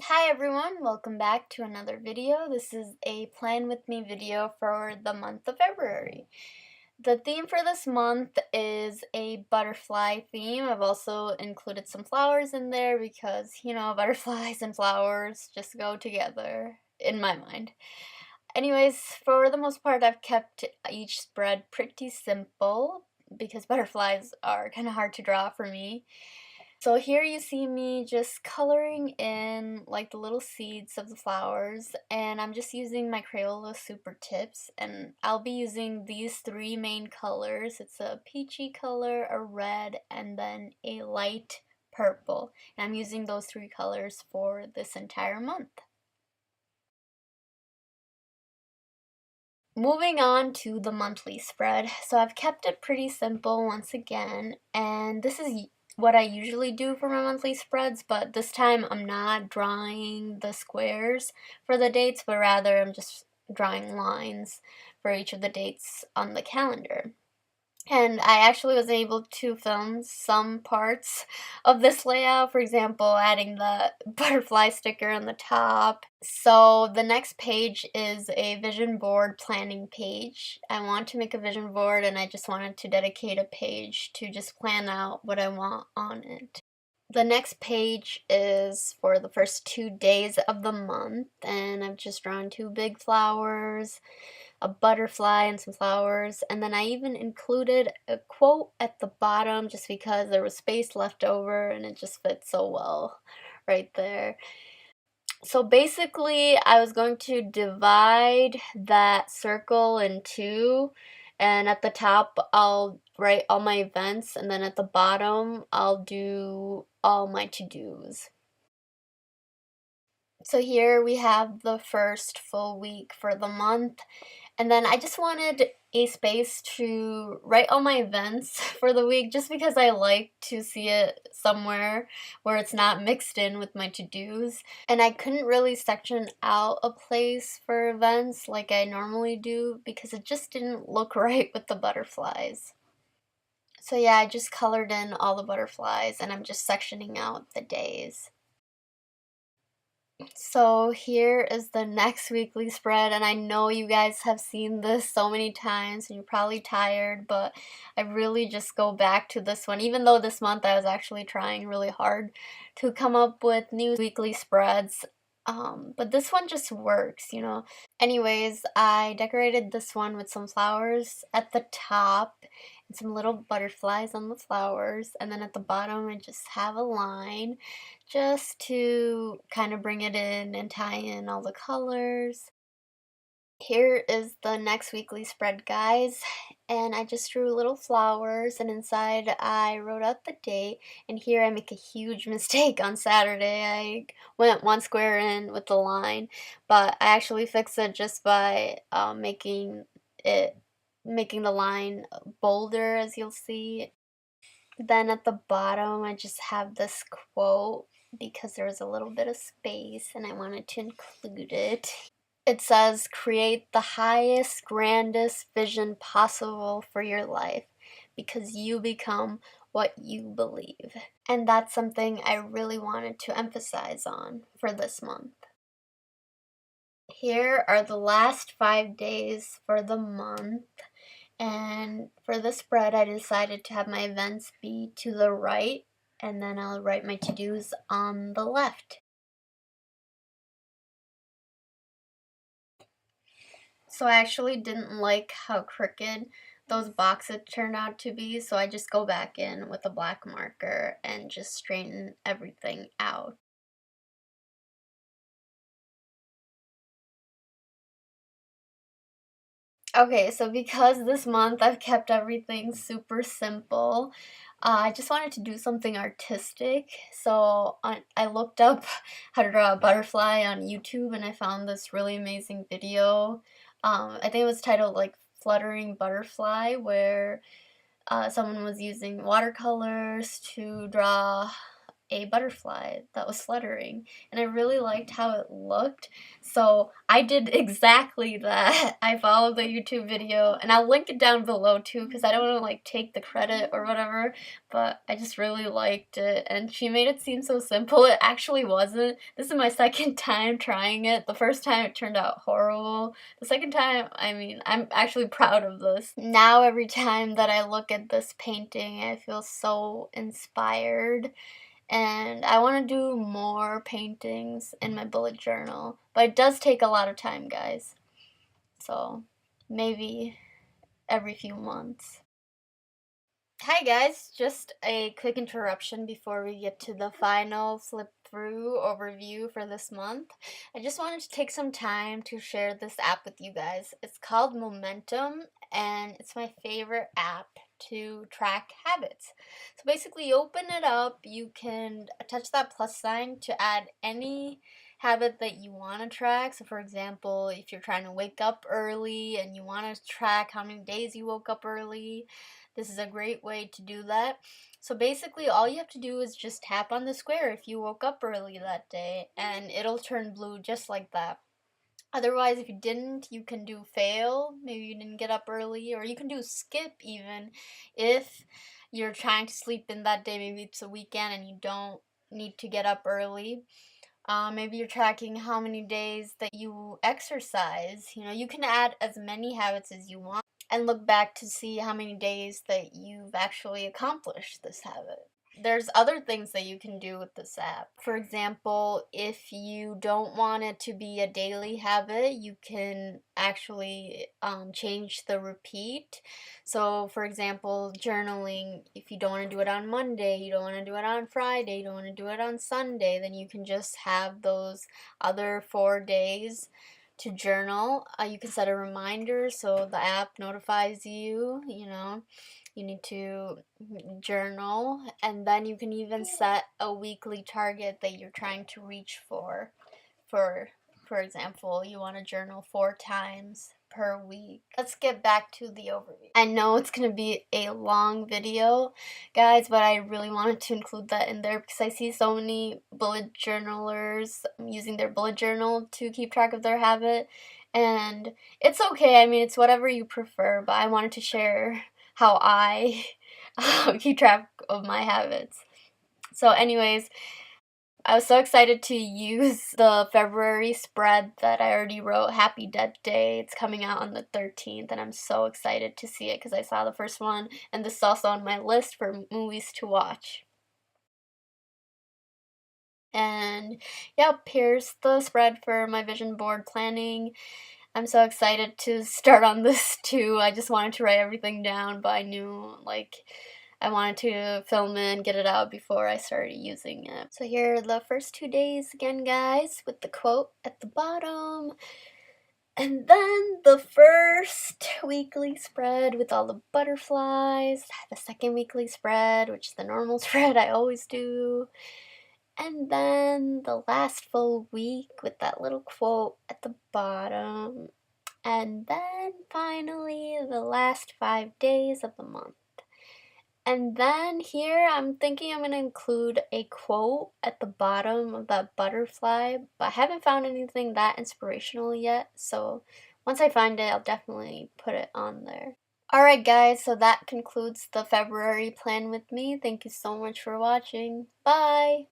Hi everyone, welcome back to another video. This is a plan with me video for the month of February. The theme for this month is a butterfly theme. I've also included some flowers in there because, butterflies and flowers just go together in my mind. Anyways, for the most part, I've kept each spread pretty simple because butterflies are kind of hard to draw for me. So here you see me just coloring in like the little seeds of the flowers, and I'm just using my Crayola Super Tips, and I'll be using these three main colors. It's a peachy color, a red, and then a light purple. And I'm using those three colors for this entire month. Moving on to the monthly spread. So I've kept it pretty simple once again, and this is what I usually do for my monthly spreads, but this time I'm not drawing the squares for the dates, but rather I'm just drawing lines for each of the dates on the calendar. And I actually was able to film some parts of this layout, for example, adding the butterfly sticker on the top. So the next page is a vision board planning page. I want to make a vision board and I just wanted to dedicate a page to just plan out what I want on it. The next page is for the first 2 days of the month, and I've just drawn two big flowers, a butterfly and some flowers, and then I even included a quote at the bottom just because there was space left over and it just fits so well right there. So basically I was going to divide that circle in two, and at the top I'll write all my events, and then at the bottom I'll do all my to-dos. So here we have the first full week for the month. And then I just wanted a space to write all my events for the week just because I like to see it somewhere where it's not mixed in with my to-dos. And I couldn't really section out a place for events like I normally do because it just didn't look right with the butterflies. So yeah, I just colored in all the butterflies and I'm just sectioning out the days. So here is the next weekly spread, and I know you guys have seen this so many times and you're probably tired, but I really just go back to this one, even though this month I was actually trying really hard to come up with new weekly spreads. But this one just works. Anyways, I decorated this one with some flowers at the top and some little butterflies on the flowers, and then at the bottom I just have a line just to kind of bring it in and tie in all the colors. Here is the next weekly spread, guys, and I just drew little flowers, and inside I wrote out the date, and here I make a huge mistake on Saturday. I went one square in with the line, but I actually fixed it just by making the line bolder, as you'll see. Then at the bottom I just have this quote because there was a little bit of space and I wanted to include it. It says, create the highest, grandest vision possible for your life because you become what you believe. And that's something I really wanted to emphasize on for this month. Here are the last 5 days for the month. And for the spread, I decided to have my events be to the right, and then I'll write my to-dos on the left. So I actually didn't like how crooked those boxes turned out to be, so I just go back in with a black marker and just straighten everything out. Okay, so because this month I've kept everything super simple, I just wanted to do something artistic. So I looked up how to draw a butterfly on YouTube and I found this really amazing video. I think it was titled like Fluttering Butterfly, where someone was using watercolors to draw a butterfly that was fluttering, and I really liked how it looked, so I did exactly that. I followed the YouTube video, and I'll link it down below too, because I don't want to like take the credit or whatever, but I just really liked it, and she made it seem so simple. It actually wasn't. This is my second time trying it. The first time it turned out horrible. The second time, I mean, I'm actually proud of this. Now every time that I look at this painting, I feel so inspired, and I want to do more paintings in my bullet journal, but it does take a lot of time, guys, so maybe every few months. Hi guys, just a quick interruption before we get to the final flip through overview for this month. I just wanted to take some time to share this app with you guys. It's called Momentum, and it's my favorite app to track habits. So basically you open it up, you can touch that plus sign to add any habit that you want to track. So for example, if you're trying to wake up early and you want to track how many days you woke up early, this is a great way to do that. So basically all you have to do is just tap on the square if you woke up early that day, and it'll turn blue just like that. Otherwise, if you didn't, you can do fail. Maybe you didn't get up early, or you can do skip even if you're trying to sleep in that day. Maybe it's a weekend and you don't need to get up early. Maybe you're tracking how many days that you exercise. You know, you can add as many habits as you want and look back to see how many days that you've actually accomplished this habit. There's other things that you can do with this app. For example, if you don't want it to be a daily habit, you can actually change the repeat. So for example, journaling, if you don't want to do it on Monday, you don't want to do it on Friday, you don't want to do it on Sunday, then you can just have those other 4 days to journal. You can set a reminder so the app notifies you, you know, you need to journal, and then you can even set a weekly target that you're trying to reach for. For example, you want to journal 4 times per week. Let's get back to the overview. I know it's going to be a long video, guys, but I really wanted to include that in there because I see so many bullet journalers using their bullet journal to keep track of their habit, and it's okay. I mean, it's whatever you prefer, but I wanted to share how I keep track of my habits. So anyways, I was so excited to use the February spread that I already wrote, Happy Death Day. It's coming out on the 13th, and I'm so excited to see it because I saw the first one, and this is also on my list for movies to watch. And yep, here's the spread for my vision board planning. I'm so excited to start on this too. I just wanted to write everything down, but I knew like I wanted to film it and get it out before I started using it. So here are the first 2 days again, guys, with the quote at the bottom. And then the first weekly spread with all the butterflies. The second weekly spread, which is the normal spread I always do. And then the last full week with that little quote at the bottom. And then finally the last 5 days of the month. And then here I'm thinking I'm going to include a quote at the bottom of that butterfly, but I haven't found anything that inspirational yet, so once I find it, I'll definitely put it on there. Alright guys, so that concludes the February plan with me. Thank you so much for watching. Bye!